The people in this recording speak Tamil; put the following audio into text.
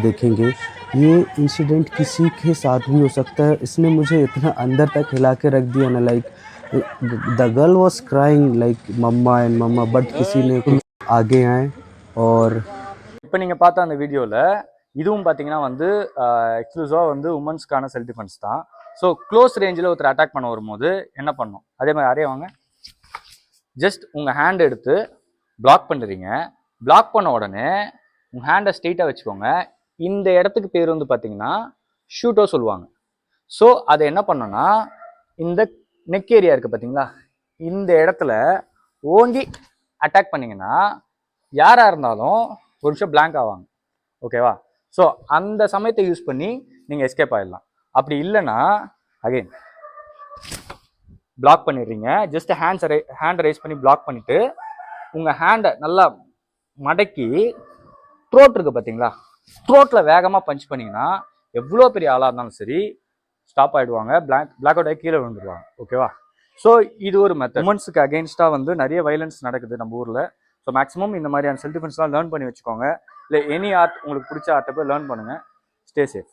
देखेंगे। ये इंसिडेंट किसी के साथ भी हो सकता है। इसने मुझे इतना अंदर तक हिला के रख दिया ना, like the girl was crying like mama and mama, but किसी ने कुछ आगे आए और இப்போ நீங்கள் பார்த்த அந்த வீடியோவில் இதுவும் பார்த்தீங்கன்னா வந்து எக்ஸ்க்ளூசிவாக வந்து உமன்ஸ்க்கான செல்ஃப் டிஃபென்ஸ் தான். ஸோ க்ளோஸ் ரேஞ்சில் ஒருத்தர் அட்டாக் பண்ண வரும்போது என்ன பண்ணணும், அதே மாதிரி யாரே வாங்க, ஜஸ்ட் உங்கள் ஹேண்ட் எடுத்து பிளாக் பண்ணுறீங்க. பிளாக் பண்ண உடனே உங்கள் ஹேண்டை ஸ்ட்ரெயிட்டாக வச்சுக்கோங்க. இந்த இடத்துக்கு பேர் வந்து பார்த்தீங்கன்னா ஷூட்டோ சொல்லுவாங்க. ஸோ அதை என்ன பண்ணோன்னா, இந்த நெக் ஏரியா இருக்குது பார்த்தீங்களா, இந்த இடத்துல ஓங்கி அட்டாக் பண்ணிங்கன்னா யாராக இருந்தாலும் ஒரு நிமிஷம் பிளாங்க் ஆவாங்க. ஓகேவா? ஸோ அந்த சமயத்தை யூஸ் பண்ணி நீங்கள் எஸ்கேப் ஆகிடலாம். அப்படி இல்லைன்னா அகெயின் பிளாக் பண்ணிடுறீங்க. ஜஸ்ட் ஹேண்டை ரைஸ் பண்ணி பிளாக் பண்ணிவிட்டு உங்கள் ஹேண்டை நல்லா மடக்கி த்ரோட் இருக்குது பார்த்தீங்களா, த்ரோட்டில் வேகமாக பஞ்ச் பண்ணிங்கன்னா எவ்வளோ பெரிய ஆளாக இருந்தாலும் சரி ஸ்டாப் ஆகிடுவாங்க, பிளாக் அவுட் ஆகி கீழே விழுந்துருவாங்க. ஓகேவா? ஸோ இது ஒரு மெத்தட். உமன்ஸுக்கு அகெயின்ஸ்டாக வந்து நிறைய வைலன்ஸ் நடக்குது நம்ம ஊரில். ஸோ மேக்ஸிமம் இந்த மாதிரியான செல்ஃப் டிஃபென்ஸ்லாம் லேர்ன் பண்ணி வச்சுக்கோங்க. இல்லை எனி ஆர்ட் உங்களுக்கு பிடிச்ச ஆர்ட்டை போய் லேர்ன் பண்ணுங்கள். Stay safe.